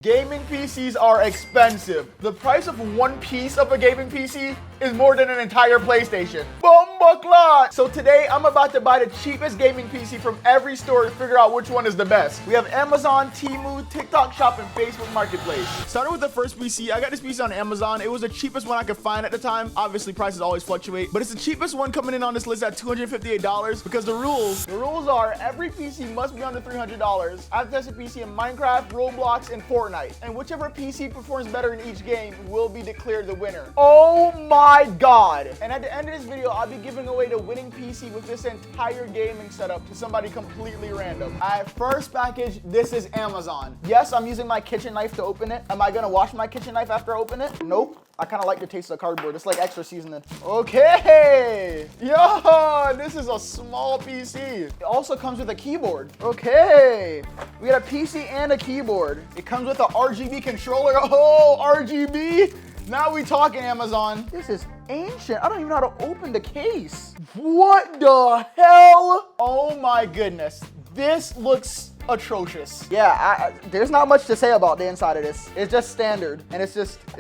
Gaming PCs are expensive. The price of one piece of a gaming PC is more than an entire PlayStation. Bombaclat! So today I'm about to buy the cheapest gaming PC from every store to figure out which one is the best. We have Amazon, Temu, TikTok Shop, and Facebook Marketplace. Starting with the first PC, I got this PC on Amazon. It was the cheapest one I could find at the time. Obviously prices always fluctuate, but it's the cheapest one coming in on this list at $258 because the rules are every PC must be under $300. I've tested PC in Minecraft, Roblox, and Fortnite. And whichever PC performs better in each game will be declared the winner. Oh my God. And at the end of this video, I'll be giving away the winning PC with this entire gaming setup to somebody completely random. All right, first package, this is Amazon. Yes, I'm using my kitchen knife to open it. Am I gonna wash my kitchen knife after I open it? Nope. I kind of like the taste of the cardboard. It's like extra seasoning. Okay. Yo, this is a small PC. It also comes with a keyboard. Okay. We got a PC and a keyboard. It comes with an RGB controller. Oh, RGB. Now we talking, Amazon. This is ancient. I don't even know how to open the case. What the hell? Oh my goodness. This looks atrocious. Yeah, there's not much to say about the inside of this. It's just standard, and it's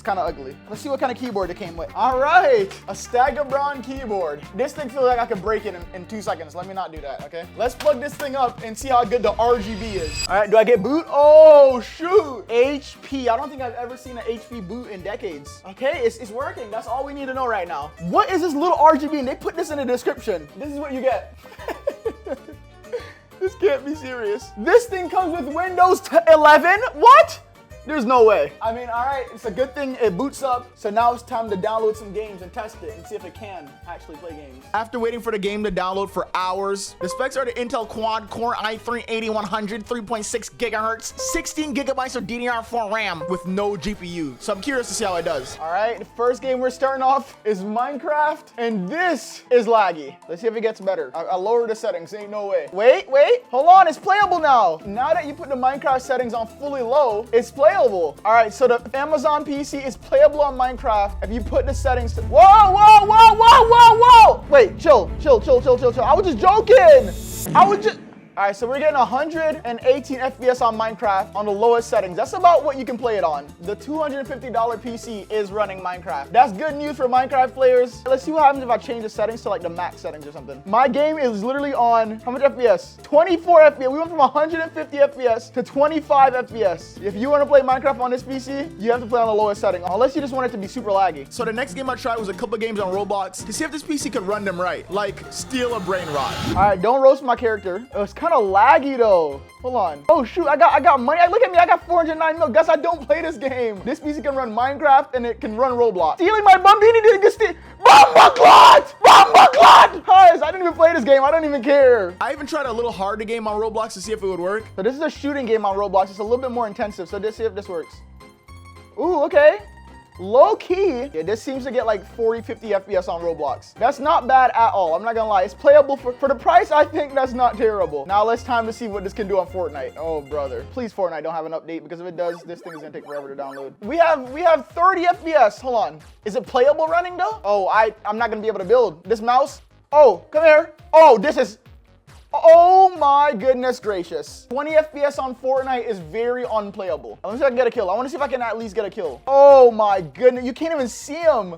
kind of ugly. Let's see what kind of keyboard it came with. All right, a Stagger Brown keyboard. This thing feels like I could break it in 2 seconds. Let me not do that, okay? Let's plug this thing up and see how good the RGB is. All right, do I get boot? Oh, shoot. HP. I don't think I've ever seen an HP boot in decades. Okay, it's working. That's all we need to know right now. What is this little RGB? And they put this in the description. This is what you get. This can't be serious. This thing comes with Windows 11? What? There's no way. I mean, all right, it's a good thing it boots up. So now it's time to download some games and test it and see if it can actually play games. After waiting for the game to download for hours, the specs are the Intel Quad Core i3-8100, 3.6 gigahertz, 16 gigabytes of DDR4 RAM with no GPU. So I'm curious to see how it does. All right, the first game we're starting off is Minecraft, and this is laggy. Let's see if it gets better. I lowered the settings, ain't no way. Wait, hold on, it's playable now. Now that you put the Minecraft settings on fully low, it's playable. All right, so the Amazon PC is playable on Minecraft if you put the settings to... Whoa! Wait, chill. I was just joking. All right, so we're getting 118 FPS on Minecraft on the lowest settings. That's about what you can play it on. The $250 PC is running Minecraft. That's good news for Minecraft players. Let's see what happens if I change the settings to like the max settings or something. My game is literally on, how much FPS? 24 FPS. We went from 150 FPS to 25 FPS. If you want to play Minecraft on this PC, you have to play on the lowest setting, unless you just want it to be super laggy. So the next game I tried was a couple games on Roblox to see if this PC could run them right, like steal a brain rot. All right, don't roast my character. It's kind of laggy though. Hold on. Oh shoot, I got money. Look at me, I got 409 mil. Guess I don't play this game. This PC can run Minecraft and it can run Roblox. Stealing my Bumbini didn't get steal. Bombaclat! Guys, I didn't even play this game. I don't even care. I even tried a little harder game on Roblox to see if it would work. So this is a shooting game on Roblox. It's a little bit more intensive. So let's see if this works. Ooh, okay. Low key, yeah, this seems to get like 40, 50 FPS on Roblox. That's not bad at all. I'm not gonna lie. It's playable for the price. I think that's not terrible. Now it's time to see what this can do on Fortnite. Oh, brother. Please, Fortnite don't have an update, because if it does, this thing is gonna take forever to download. We have 30 FPS. Hold on. Is it playable running though? Oh, I'm not gonna be able to build. This mouse. Oh, come here. Oh, this is... Oh my goodness gracious. 20 FPS on Fortnite is very unplayable. Let me see if I can get a kill. I want to see if I can at least get a kill. Oh my goodness. You can't even see him.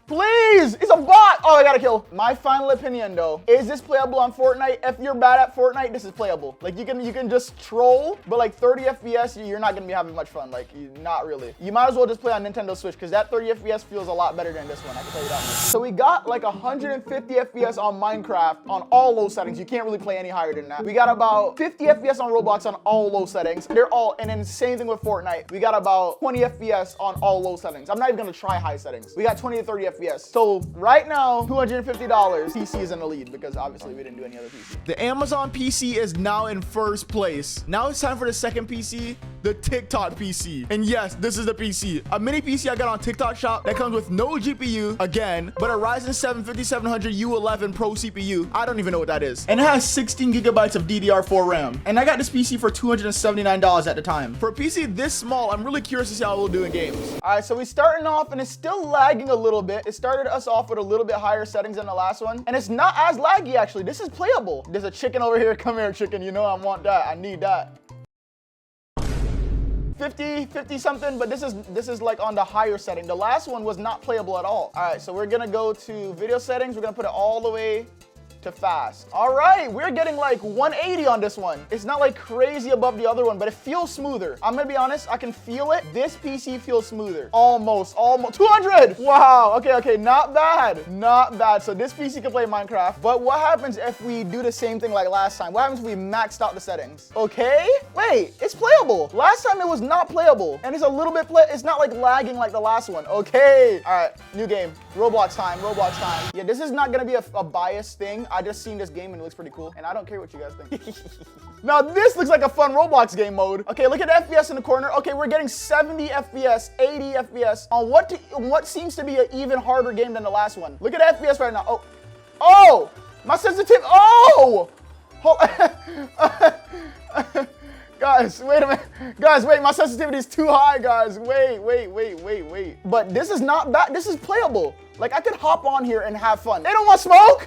Please, it's a bot. Oh, I got a kill. My final opinion though, is this playable on Fortnite? If you're bad at Fortnite, this is playable. Like you can just troll, but like 30 FPS, you're not gonna be having much fun. Like not really. You might as well just play on Nintendo Switch, because that 30 FPS feels a lot better than this one. I can tell you that much. So we got like 150 FPS on Minecraft on all low settings. You can't really play any higher than that. We got about 50 FPS on Roblox on all low settings. They're all, and then same thing with Fortnite. We got about 20 FPS on all low settings. I'm not even gonna try high settings. We got 20 to 30 FPS. So right now, $250, PC is in the lead because obviously we didn't do any other PC. The Amazon PC is now in first place. Now it's time for the second PC, the TikTok PC. And yes, this is the PC. A mini PC I got on TikTok Shop that comes with no GPU, again, but a Ryzen 7 5700 U11 Pro CPU. I don't even know what that is. And it has 16 gigabytes of DDR4 RAM. And I got this PC for $279 at the time. For a PC this small, I'm really curious to see how it will do in games. All right, so we're starting off and it's still lagging a little bit. It started us off with a little bit higher settings than the last one. And it's not as laggy, actually. This is playable. There's a chicken over here. Come here, chicken. You know I want that. I need that. 50 something, but this is like on the higher setting. The last one was not playable at all. All right, so we're gonna go to video settings. We're gonna put it all the way to fast. All right, we're getting like 180 on this one. It's not like crazy above the other one, but it feels smoother. I'm gonna be honest, I can feel it. This PC feels smoother. Almost 200. Wow, okay, not bad. So this PC can play Minecraft, but what happens if we do the same thing like last time? What happens if we maxed out the settings? Okay, wait, it's playable. Last time it was not playable, and it's a little bit it's not like lagging like the last one. Okay, all right, new game. Roblox time. Yeah, this is not gonna be a biased thing. I just seen this game and it looks pretty cool, and I don't care what you guys think. Now this looks like a fun Roblox game mode. Okay, look at the FPS in the corner. Okay, we're getting 70 FPS, 80 FPS on what seems to be an even harder game than the last one. Look at the FPS right now. Oh, my sensitivity. Oh, guys, wait a minute. Guys, wait, my sensitivity is too high, guys. Wait. But this is not bad. This is playable. Like, I could hop on here and have fun. They don't want smoke.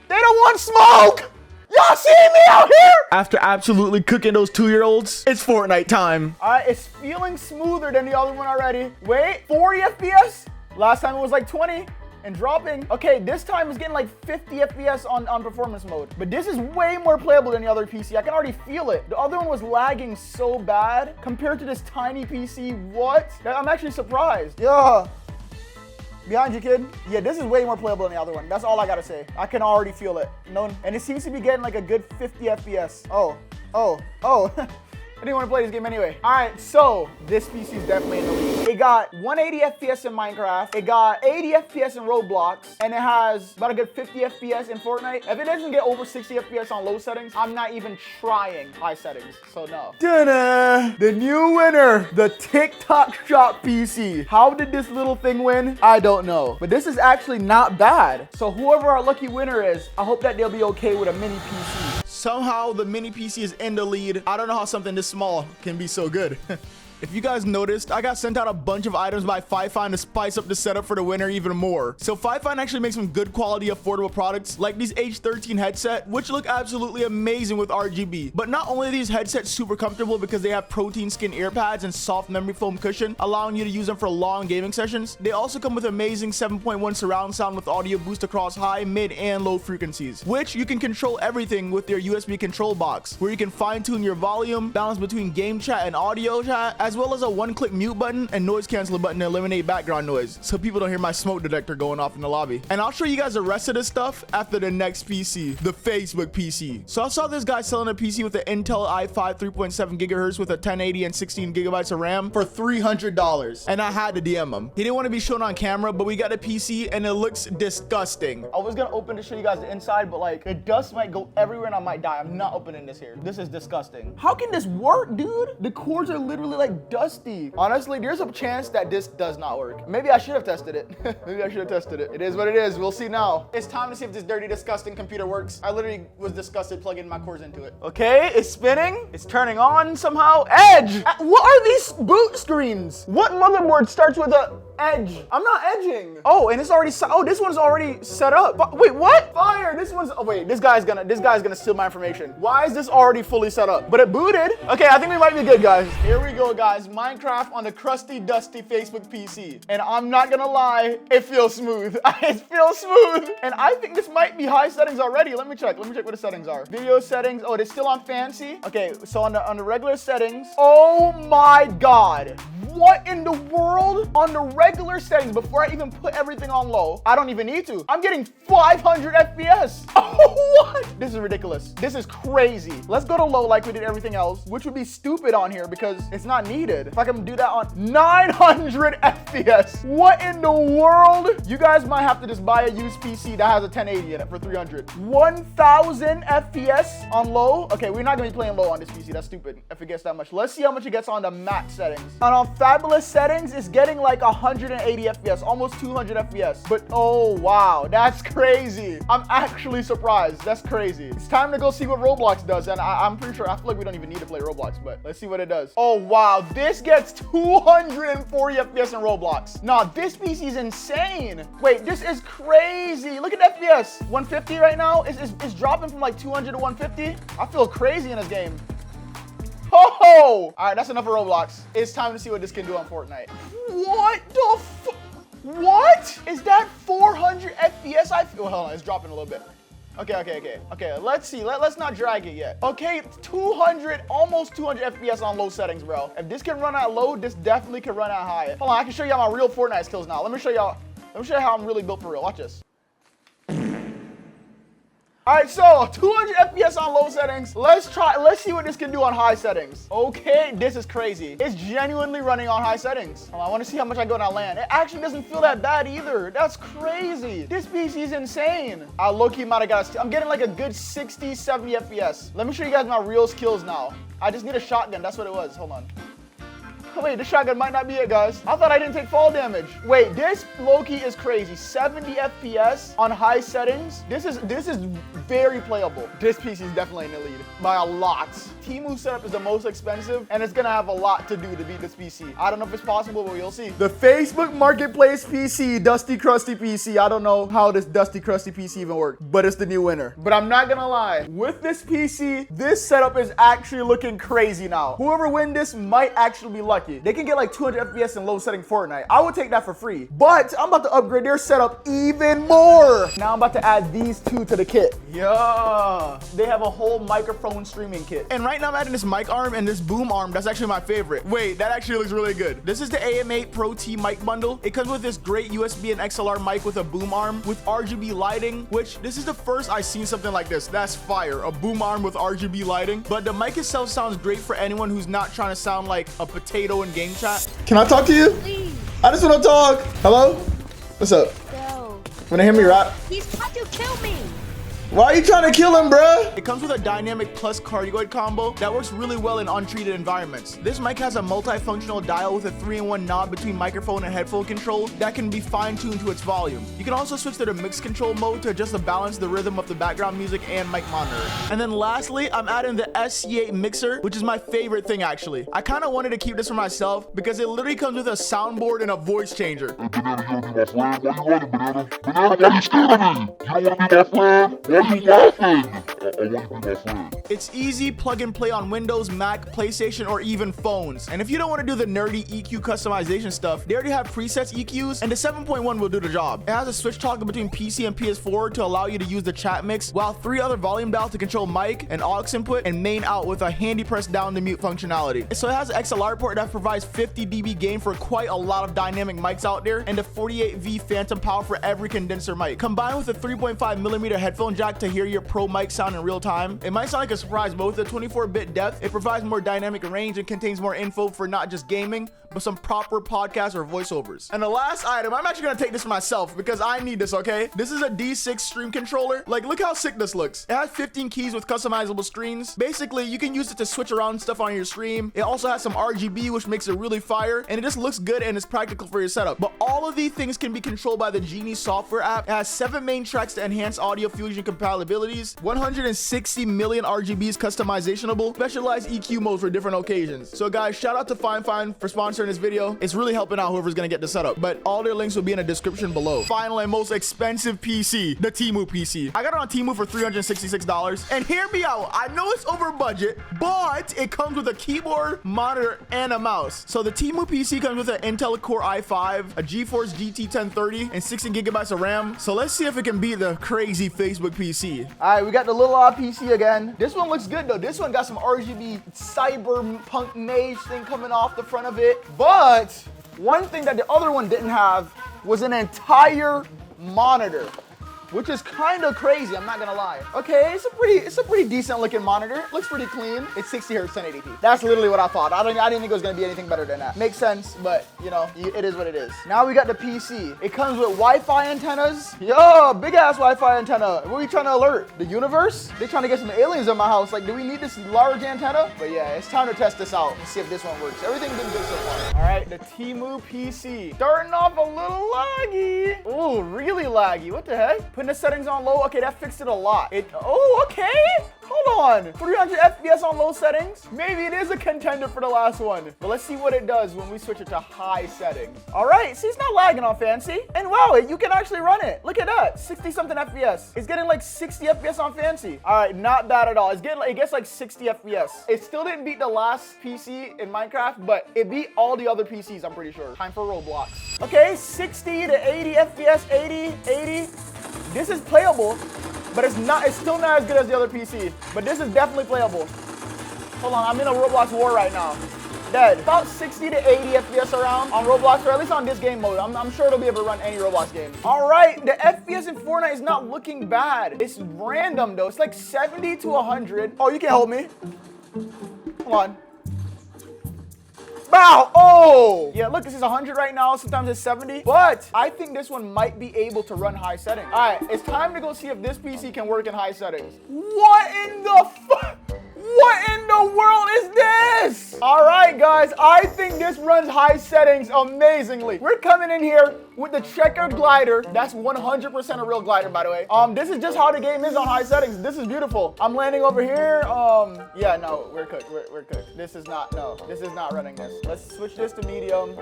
They don't want smoke. Y'all see me out here? After absolutely cooking those 2-year-olds, it's Fortnite time. All right, it's feeling smoother than the other one already. Wait, 40 FPS? Last time it was like 20. And dropping. Okay, this time it's getting like 50 FPS on performance mode. But this is way more playable than the other PC. I can already feel it. The other one was lagging so bad compared to this tiny PC. What? I'm actually surprised. Yeah. Behind you, kid. Yeah, this is way more playable than the other one. That's all I gotta say. I can already feel it. And it seems to be getting like a good 50 FPS. Oh. I didn't want to play this game anyway. All right, so this PC is definitely in the lead. It got 180 FPS in Minecraft. It got 80 FPS in Roblox. And it has about a good 50 FPS in Fortnite. If it doesn't get over 60 FPS on low settings, I'm not even trying high settings. So no. Ta-da! The new winner, the TikTok Shop PC. How did this little thing win? I don't know. But this is actually not bad. So whoever our lucky winner is, I hope that they'll be okay with a mini PC. Somehow the mini PC is in the lead. I don't know how something this small can be so good. If you guys noticed, I got sent out a bunch of items by fifine to spice up the setup for the winner even more. So fifine actually makes some good quality, affordable products like these H13 headset, which look absolutely amazing with RGB. But not only are these headsets super comfortable because they have protein skin ear pads and soft memory foam cushion, allowing you to use them for long gaming sessions, they also come with amazing 7.1 surround sound with audio boost across high, mid, and low frequencies, which you can control everything with their USB control box, where you can fine-tune your volume, balance between game chat and audio chat, as well as a one-click mute button and noise cancel button to eliminate background noise so people don't hear my smoke detector going off in the lobby. And I'll show you guys the rest of this stuff after the next PC, the Facebook PC. So I saw this guy selling a PC with an Intel i5 3.7 gigahertz with a 1080 and 16 gigabytes of RAM for $300, and I had to DM him. He didn't want to be shown on camera, but we got a PC and it looks disgusting. I was gonna open to show you guys the inside, but like the dust might go everywhere and I might die. I'm not opening this here. This is disgusting. How can this work, dude? The cords are literally like dusty. Honestly, there's a chance that this does not work. Maybe I should have tested it. It is what it is. We'll see now. It's time to see if this dirty, disgusting computer works. I literally was disgusted plugging my cords into it. Okay, it's spinning. It's turning on somehow. Edge! What are these boot screens? What motherboard starts with a edge? I'm not edging. Oh, and it's already, this one's already set up. Wait, what? Fire, this one's, wait, this guy's gonna steal my information. Why is this already fully set up? But it booted. Okay, I think we might be good, guys. Here we go, guys. Minecraft on the crusty, dusty Facebook PC. And I'm not gonna lie, it feels smooth. It feels smooth. And I think this might be high settings already. Let me check what the settings are. Video settings, oh, it's still on fancy. Okay, so on the regular settings, oh my God. What in the world? On the regular settings, before I even put everything on low, I don't even need to. I'm getting 500 FPS. Oh, what? This is ridiculous. This is crazy. Let's go to low like we did everything else, which would be stupid on here because it's not needed. If I can do that on 900 FPS. What in the world? You guys might have to just buy a used PC that has a 1080 in it for 300. 1000 FPS on low. Okay, we're not gonna be playing low on this PC. That's stupid if it gets that much. Let's see how much it gets on the max settings. And on fabulous settings, it's getting like 180 FPS, almost 200 FPS. But oh wow, that's crazy. I'm actually surprised. That's crazy. It's time to go see what Roblox does. And I'm pretty sure, I feel like we don't even need to play Roblox, but let's see what it does. Oh wow, this gets 240 FPS in Roblox. Nah, this PC is insane. Wait, this is crazy. Look at FPS. 150 right now. It's dropping from like 200 to 150. I feel crazy in this game. All right, that's enough of Roblox. It's time to see what this can do on Fortnite. What the What? Is that 400 FPS? Well, hold on, it's dropping a little bit. Okay, let's see. Let's not drag it yet. Okay, 200, almost 200 FPS on low settings, bro. If this can run at low, this definitely can run at high. Hold on, I can show y'all my real Fortnite skills now. Let me show you how I'm really built for real. Watch this. All right, so 200 FPS on low settings. Let's see what this can do on high settings. Okay, this is crazy. It's genuinely running on high settings. Hold on, I want to see how much I go down land. It actually doesn't feel that bad either. That's crazy. This PC is insane. I low-key might have got I'm getting like a good 60, 70 FPS. Let me show you guys my real skills now. I just need a shotgun. That's what it was. Hold on. Wait, the shotgun might not be it, guys. I thought I didn't take fall damage. Wait, this low-key is crazy. 70 FPS on high settings. This is very playable. This PC is definitely in the lead by a lot. Temu setup is the most expensive, and it's gonna have a lot to do to beat this PC. I don't know if it's possible, but we'll see. The Facebook Marketplace PC, Dusty Crusty PC. I don't know how this Dusty Crusty PC even works, but it's the new winner. But I'm not gonna lie. With this PC, this setup is actually looking crazy now. Whoever wins this might actually be lucky. They can get like 200 FPS in low setting Fortnite. I would take that for free. But I'm about to upgrade their setup even more. Now I'm about to add these two to the kit. Yeah. They have a whole microphone streaming kit. And right now I'm adding this mic arm and this boom arm. That's actually my favorite. Wait, that actually looks really good. This is the AM8 Pro T mic bundle. It comes with this great USB and XLR mic with a boom arm with RGB lighting, which this is the first I've seen something like this. That's fire. A boom arm with RGB lighting. But the mic itself sounds great for anyone who's not trying to sound like a potato in game chat. Can I talk to you? Please. I just want to talk. Hello? What's up? No. Wanna hear me rap? He's trying to kill me. Why are you trying to kill him, bruh? It comes with a dynamic plus cardioid combo that works really well in untreated environments. This mic has a multifunctional dial with a 3-in-1 knob between microphone and headphone control that can be fine-tuned to its volume. You can also switch to the mix control mode to adjust the balance, the rhythm of the background music, and mic monitor. And then lastly, I'm adding the SC8 mixer, which is my favorite thing actually. I kind of wanted to keep this for myself because it literally comes with a soundboard and a voice changer. Hey, Banana, you wanna be my friend? Why you running, Banana? Banana, why you scared of me? You don't wanna be my friend? Why you laughing? I want to be my friend. It's easy plug and play on Windows, Mac, PlayStation, or even phones. And if you don't want to do the nerdy EQ customization stuff, they already have presets EQs, and the 7.1 will do the job. It has a switch toggle between PC and PS4 to allow you to use the chat mix, while 3 other volume dials to control mic and aux input and main out with a handy press down to mute functionality. So it has an XLR port that provides 50 dB gain for quite a lot of dynamic mics out there, and a 48V phantom power for every condenser mic. Combined with a 3.5mm headphone jack to hear your pro mic sound in real time. It might sound like a surprise, but with the 24-bit depth, it provides more dynamic range and contains more info for not just gaming, but some proper podcasts or voiceovers. And the last item, I'm actually gonna take this for myself because I need this, okay? This is a D6 stream controller. Like, look how sick this looks. It has 15 keys with customizable screens. Basically, you can use it to switch around stuff on your stream. It also has some RGB, which makes it really fire, and it just looks good and it's practical for your setup. But all of these things can be controlled by the Genie software app. It has 7 main tracks to enhance audio fusion compatibilities, 160 million RGBs customizationable, specialized EQ modes for different occasions. So guys, shout out to fifine for sponsoring this video. It's really helping out whoever's gonna get this setup, but all their links will be in the description below. Final and most expensive PC, the Temu PC. I got it on Temu for $366, and hear me out, I know it's over budget, but it comes with a keyboard, monitor, and a mouse. So the Temu PC comes with an Intel Core i5, a GeForce GT 1030, and 16GB of RAM. So let's see if it can beat the crazy Facebook PC. All right, we got the little PC again. This one looks good though. This one got some RGB cyberpunk mage thing coming off the front of it. But one thing that the other one didn't have was an entire monitor, which is kind of crazy, I'm not gonna lie. Okay, it's a pretty decent looking monitor. Looks pretty clean. It's 60 Hz 1080p. That's literally what I thought. I didn't think it was gonna be anything better than that. Makes sense, but you know, it is what it is. Now we got the PC. It comes with Wi-Fi antennas. Yo, big ass Wi-Fi antenna. What are we trying to alert? The universe? They trying to get some aliens in my house. Like, do we need this large antenna? But yeah, it's time to test this out and see if this one works. Everything's been good so far. All right, the Temu PC. Starting off a little laggy. Ooh, really laggy. What the heck? keeping the settings on low. Okay, that fixed it a lot. Oh, okay. Hold on. 300 FPS on low settings. Maybe it is a contender for the last one. But let's see what it does when we switch it to high settings. All right, see, it's not lagging on fancy. And wow, you can actually run it. Look at that, 60 something FPS. It's getting like 60 FPS on fancy. All right, not bad at all. It gets like 60 FPS. It still didn't beat the last PC in Minecraft, but it beat all the other PCs, I'm pretty sure. Time for Roblox. Okay, 60 to 80 FPS, 80. This is playable, but it's still not as good as the other PC. But this is definitely playable. Hold on, I'm in a Roblox war right now. Dead. About 60 to 80 FPS around on Roblox, or at least on this game mode. I'm sure it'll be able to run any Roblox game. All right, the FPS in Fortnite is not looking bad. It's random though. It's like 70 to 100. Oh, you can't hold me. Hold on. Wow, oh! Yeah, look, this is 100 right now. Sometimes it's 70. But I think this one might be able to run high settings. All right, it's time to go see if this PC can work in high settings. What in the fuck? What in the world is this? All right, guys, I think this runs high settings amazingly. We're coming in here with the checkered glider. That's 100% a real glider, by the way. This is just how the game is on high settings. This is beautiful. I'm landing over here. Yeah, no, we're cooked. We're cooked. This is not running this. Let's switch this to medium.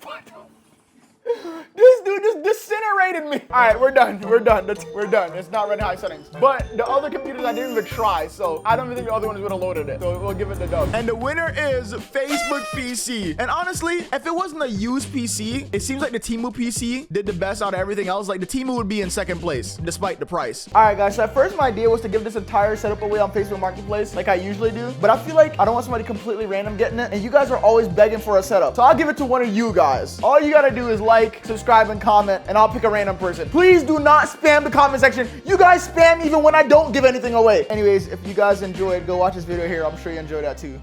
What? This dude just disintegrated me. All right, we're done. We're done. It's not running high settings. But the other computers I didn't even try, so I don't even think the other ones would have loaded it. So we'll give it the dub. And the winner is Facebook PC. And honestly, if it wasn't a used PC, it seems like the Temu PC did the best out of everything else. Like the Temu would be in second place, despite the price. All right, guys. So at first, my idea was to give this entire setup away on Facebook Marketplace, like I usually do. But I feel like I don't want somebody completely random getting it. And you guys are always begging for a setup. So I'll give it to one of you guys. All you gotta do is like, subscribe, and comment, and I'll pick a random person. Please do not spam the comment section. You guys spam even when I don't give anything away. Anyways, if you guys enjoyed, go watch this video here. I'm sure you enjoyed that too.